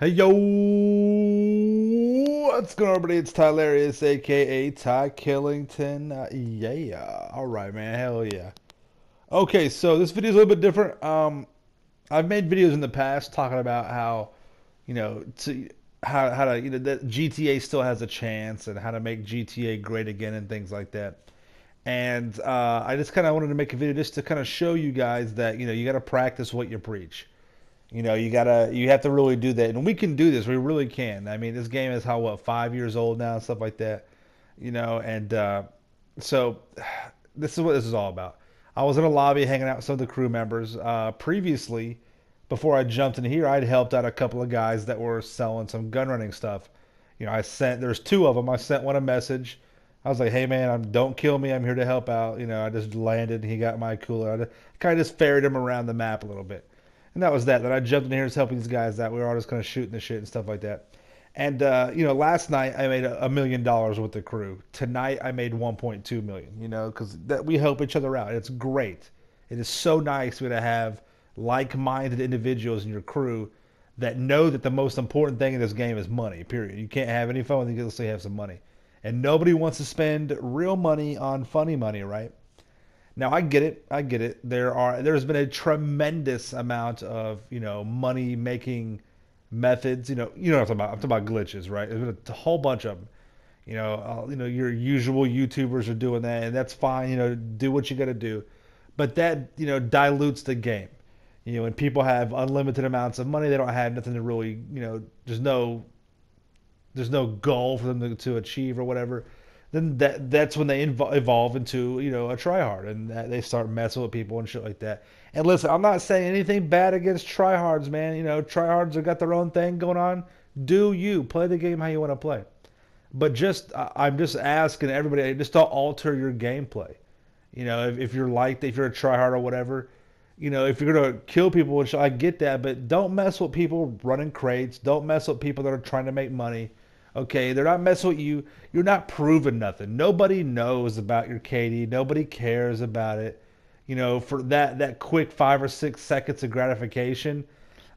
Hey yo, what's going on, everybody? It's Tylarius, aka Ty Killington. Yeah, all right, man. Hell yeah. Okay, so this video is a little bit different. I've made videos in the past talking about how, to how to that GTA still has a chance and how to make GTA great again and things like that. And I just kind of wanted to make a video just to kind of show you guys that you got to practice what you preach. You have to really do that, and we can do this. We really can. I mean, this game is how what 5 years old now, stuff like that. And so this is what this is all about. I was in a lobby hanging out with some of the crew members. Previously, before I jumped in here, I'd helped out a couple of guys that were selling some gun running stuff. There's two of them. I sent one a message. I was like, "Hey man, don't kill me. I'm here to help out." I just landed. He got my cooler. I kind of just ferried him around the map a little bit. And that was that. Then I jumped in here and helping these guys out. We were all just kind of shooting the shit and stuff like that. And last night I made $1 million with the crew. Tonight I made 1.2 million. Because that we help each other out. It's great. It is so nice to have like-minded individuals in your crew that know that the most important thing in this game is money. Period. You can't have any fun unless you have some money. And nobody wants to spend real money on funny money, right? Now I get it. I get it. There's been a tremendous amount of money making methods. What I'm talking about. I'm talking about glitches, right? There's been a whole bunch of them. Your usual YouTubers are doing that, and that's fine. Do what you got to do, but that dilutes the game. When people have unlimited amounts of money, they don't have nothing to really there's no goal for them to achieve or whatever, then that's when they evolve into a tryhard and they start messing with people and shit like that. And listen, I'm not saying anything bad against tryhards, man. Tryhards have got their own thing going on. Do you play the game how you want to play? But I'm just asking everybody, just don't alter your gameplay. If you're if you're a tryhard or whatever, if you're gonna kill people, which I get that, but don't mess with people running crates. Don't mess with people that are trying to make money. Okay, they're not messing with you. You're not proving nothing. Nobody knows about your KD. Nobody cares about it. For that quick 5 or 6 seconds of gratification,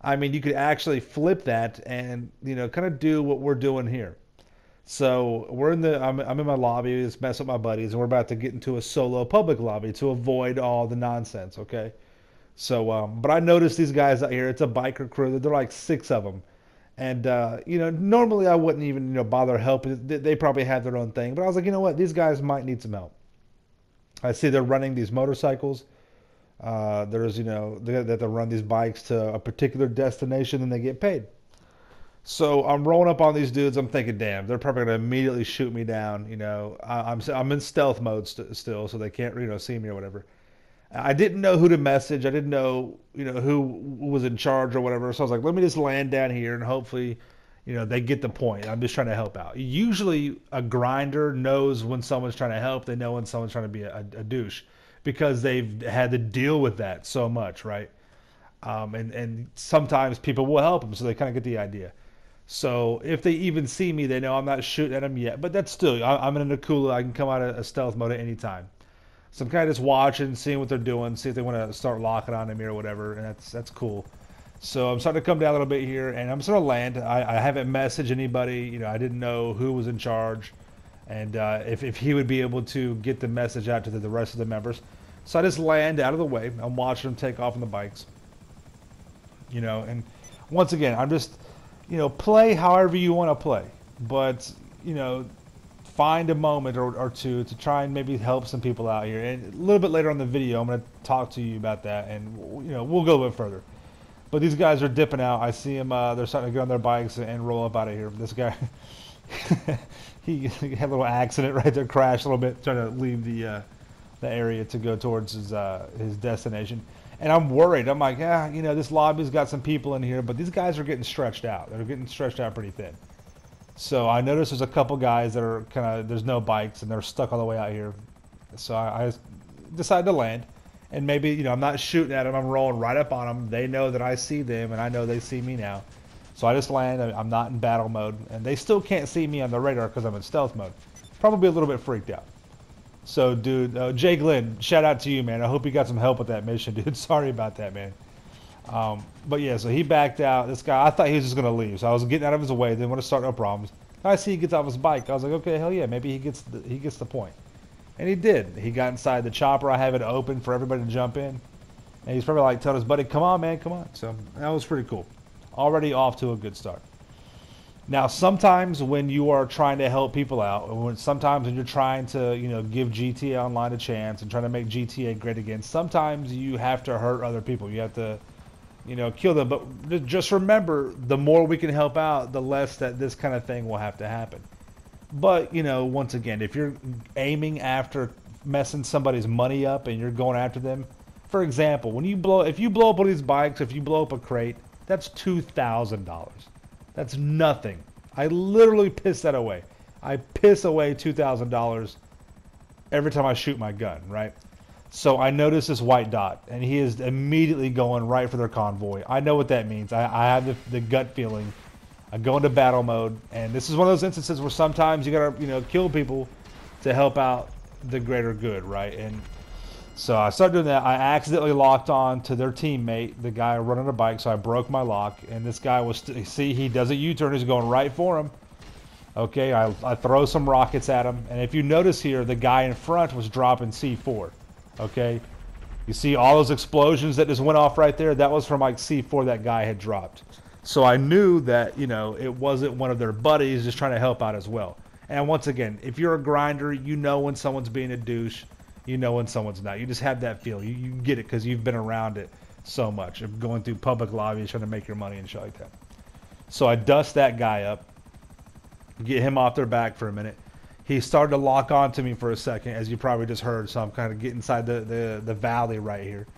I mean, you could actually flip that and kind of do what we're doing here. So I'm in my lobby, just mess with my buddies, and we're about to get into a solo public lobby to avoid all the nonsense. Okay, so but I noticed these guys out here. It's a biker crew. They're like 6 of them. And normally I wouldn't even bother helping. They probably have their own thing, but I was like, you know what, these guys might need some help. I see they're running these motorcycles. There's that they run these bikes to a particular destination and they get paid. So I'm rolling up on these dudes. I'm thinking, damn, they're probably gonna immediately shoot me down. I'm in stealth mode still, so they can't see me or whatever. I didn't know who to message. I didn't know, who was in charge or whatever. So I was like, let me just land down here and hopefully, they get the point. I'm just trying to help out. Usually a grinder knows when someone's trying to help. They know when someone's trying to be a douche because they've had to deal with that so much, right? And sometimes people will help them, so they kind of get the idea. So if they even see me, they know I'm not shooting at them yet. But that's still, I'm in a cooler. I can come out of a stealth mode at any time. So I'm kind of just watching, seeing what they're doing, see if they want to start locking on me or whatever, and that's cool. So I'm starting to come down a little bit here, and I'm starting to land. I haven't messaged anybody. I didn't know who was in charge, and if he would be able to get the message out to the rest of the members. So I just land out of the way. I'm watching them take off on the bikes. And once again, I'm just, play however you want to play, but find a moment or two to try and maybe help some people out here. And a little bit later on in the video, I'm going to talk to you about that, and we'll go a bit further. But these guys are dipping out. I see them. They're starting to get on their bikes and roll up out of here. This guy, he had a little accident right there, crashed a little bit, trying to leave the area to go towards his destination. And I'm worried. I'm like, this lobby's got some people in here, but these guys are getting stretched out. They're getting stretched out pretty thin. So I noticed there's a couple guys that are there's no bikes and they're stuck all the way out here. So I decided to land, and maybe I'm not shooting at them. I'm rolling right up on them. They know that I see them, and I know they see me now. So I just land. I'm not in battle mode, and they still can't see me on the radar because I'm in stealth mode. Probably a little bit freaked out. So dude, Jay Glenn, shout out to you, man. I hope you got some help with that mission, dude. Sorry about that, man. But yeah, so he backed out. This guy, I thought he was just gonna leave, so I was getting out of his way. Didn't want to start no problems. I see he gets off his bike. I was like, okay, hell yeah, maybe he gets the point, and he did. He got inside the chopper. I have it open for everybody to jump in, and he's probably like telling his buddy, "Come on, man, come on." So that was pretty cool. Already off to a good start. Now, sometimes when you are trying to help people out, sometimes when you're trying to, give GTA Online a chance and trying to make GTA great again, sometimes you have to hurt other people. You have to, kill them. But just remember, the more we can help out, the less that this kind of thing will have to happen. But, once again, if you're aiming after messing somebody's money up and you're going after them, for example, if you blow up one of these bikes, if you blow up a crate, that's $2,000. That's nothing. I literally piss that away. I piss away $2,000 every time I shoot my gun, right? So I notice this white dot, and he is immediately going right for their convoy. I know what that means. I have the gut feeling. I go into battle mode, and this is one of those instances where sometimes you gotta, kill people to help out the greater good, right? And so I started doing that. I accidentally locked on to their teammate, the guy running a bike, so I broke my lock. And this guy see, he does a U-turn. He's going right for him. Okay, I throw some rockets at him. And if you notice here, the guy in front was dropping C4. Okay, you see all those explosions that just went off right there? That was from like C4 that guy had dropped. So I knew that, it wasn't one of their buddies just trying to help out as well. And once again, if you're a grinder, you know when someone's being a douche. You know when someone's not. You just have that feel. You get it because you've been around it so much. Of going through public lobbies trying to make your money and shit like that. So I dust that guy up, get him off their back for a minute. He started to lock on to me for a second, as you probably just heard. So I'm kind of getting inside the valley right here.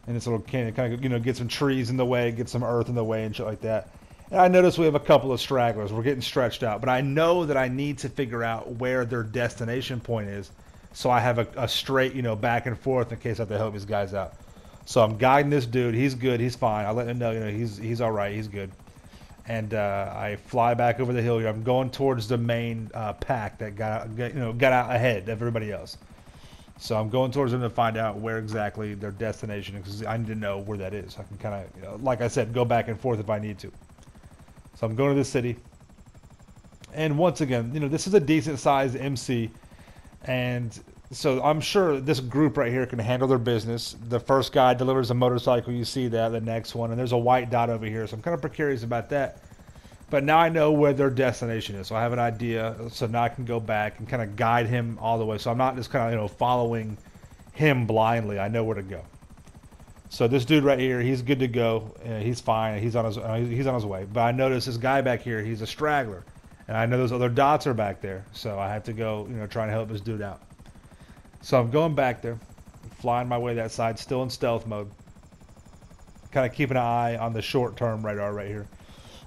And this little canyon, kind of, get some trees in the way, get some earth in the way and shit like that. And I notice we have a couple of stragglers. We're getting stretched out. But I know that I need to figure out where their destination point is. So I have a straight, back and forth in case I have to help these guys out. So I'm guiding this dude. He's good. He's fine. I let him know, he's all right. He's good. And I fly back over the hill here. I'm going towards the main pack that got out ahead of everybody else. So I'm going towards them to find out where exactly their destination is, because I need to know where that is. I can kind of, like I said, go back and forth if I need to. So I'm going to the city. And once again, this is a decent sized MC. And so I'm sure this group right here can handle their business. The first guy delivers a motorcycle. You see that. The next one. And there's a white dot over here. So I'm kind of precarious about that. But now I know where their destination is. So I have an idea. So now I can go back and kind of guide him all the way. So I'm not just kind of, following him blindly. I know where to go. So this dude right here, he's good to go. He's fine. He's on his way. But I notice this guy back here, he's a straggler. And I know those other dots are back there, so I have to go, try and help this dude out. So I'm going back there, flying my way that side, still in stealth mode. Kind of keeping an eye on the short-term radar right here.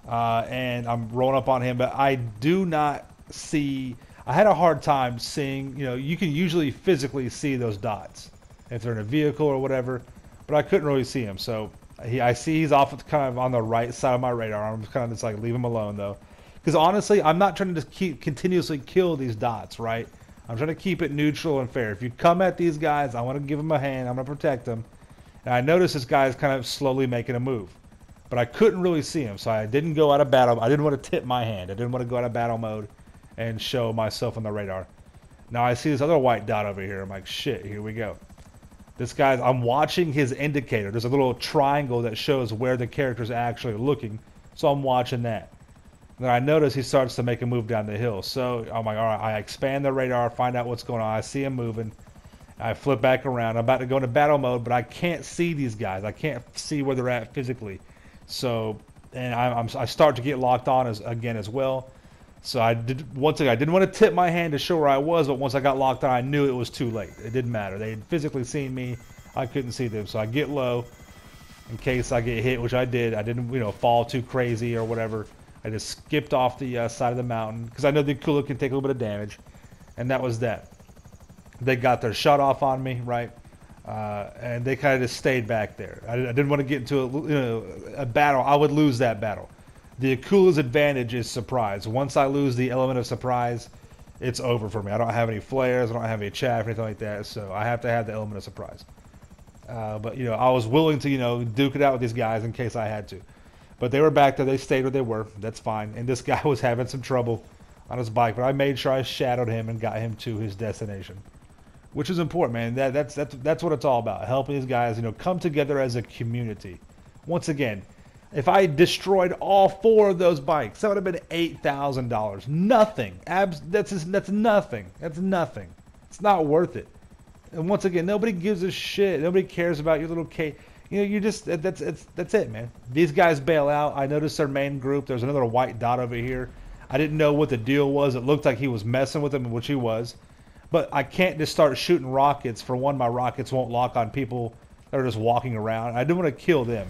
And I'm rolling up on him, but I do not see... I had a hard time seeing, you can usually physically see those dots if they're in a vehicle or whatever, but I couldn't really see him. So I see he's off kind of on the right side of my radar. I'm kind of just like, leave him alone, though. Because honestly, I'm not trying to continuously kill these dots, right? I'm trying to keep it neutral and fair. If you come at these guys, I want to give them a hand. I'm going to protect them. And I noticed this guy is kind of slowly making a move. But I couldn't really see him, so I didn't go out of battle. I didn't want to tip my hand. I didn't want to go out of battle mode and show myself on the radar. Now I see this other white dot over here. I'm like, shit, here we go. This guy's... I'm watching his indicator. There's a little triangle that shows where the character's actually looking. So I'm watching that. Then I notice he starts to make a move down the hill. So I'm like, all right, I expand the radar, find out what's going on. I see him moving. I flip back around. I'm about to go into battle mode, but I can't see these guys. I can't see where they're at physically. So, and I start to get locked on again as well. So once again, I didn't want to tip my hand to show where I was, but once I got locked on, I knew it was too late. It didn't matter. They had physically seen me. I couldn't see them. So I get low in case I get hit, which I did. I didn't, fall too crazy or whatever. I just skipped off the side of the mountain because I know the Akula can take a little bit of damage, and that was that. They got their shot off on me, right? And they kind of just stayed back there. I didn't want to get into a battle. I would lose that battle. The Akula's advantage is surprise. Once I lose the element of surprise, it's over for me. I don't have any flares. I don't have any chaff, anything like that. So I have to have the element of surprise. But you know, I was willing to, you know, duke it out with these guys in case I had to. But they were back there. They stayed where they were. That's fine. And this guy was having some trouble on his bike, but I made sure I shadowed him and got him to his destination, which is important, man. That's what it's all about. Helping these guys, you know, come together as a community. Once again, if I destroyed all 4 of those bikes, that would have been $8,000. Nothing. That's nothing. That's nothing. It's not worth it. And once again, nobody gives a shit. Nobody cares about your little K. You know, you just that's it, man. These guys bail out. I noticed their main group. There's another white dot over here. I didn't know what the deal was. It looked like he was messing with them, which he was. But I can't just start shooting rockets. For one, my rockets won't lock on people that are just walking around. I didn't want to kill them.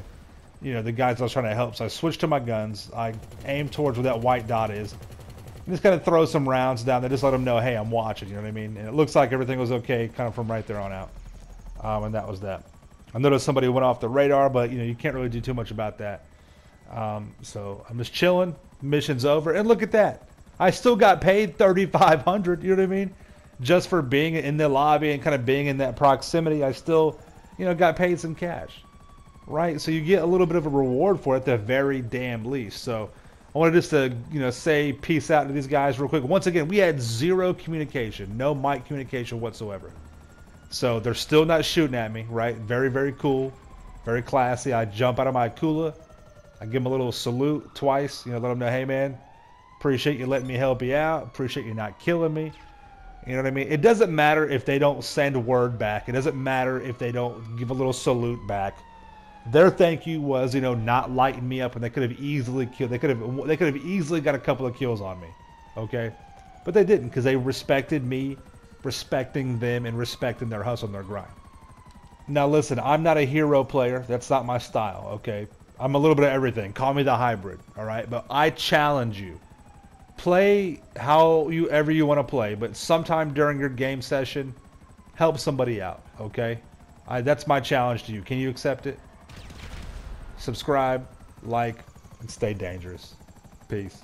You know, the guys I was trying to help. So I switched to my guns. I aimed towards where that white dot is. And just kind of throw some rounds down there. Just let them know, hey, I'm watching. You know what I mean? And it looks like everything was okay kind of from right there on out. And that was that. I noticed somebody went off the radar, but, you know, you can't really do too much about that. So I'm just chilling. Mission's over. And look at that. I still got paid $3,500. You know what I mean? Just for being in the lobby and kind of being in that proximity, I still, you know, got paid some cash. Right? So you get a little bit of a reward for it at the very damn least. So I wanted just to, you know, say peace out to these guys real quick. Once again, we had 0 communication. No mic communication whatsoever. So they're still not shooting at me, right? Very, very cool. Very classy. I jump out of my Kula. I give them a little salute twice. You know, let them know, hey, man, appreciate you letting me help you out. Appreciate you not killing me. You know what I mean? It doesn't matter if they don't send word back. It doesn't matter if they don't give a little salute back. Their thank you was, you know, not lighting me up, and they could have easily killed. They could have easily got a couple of kills on me, okay? But they didn't, because they respected me, respecting them, and respecting their hustle and their grind. Now listen, I'm not a hero player. That's not my style, okay? I'm a little bit of everything. Call me the hybrid, all right? But I challenge you. Play however you want to play, but sometime during your game session, help somebody out, okay? That's my challenge to you. Can you accept it? Subscribe, like, and stay dangerous. Peace.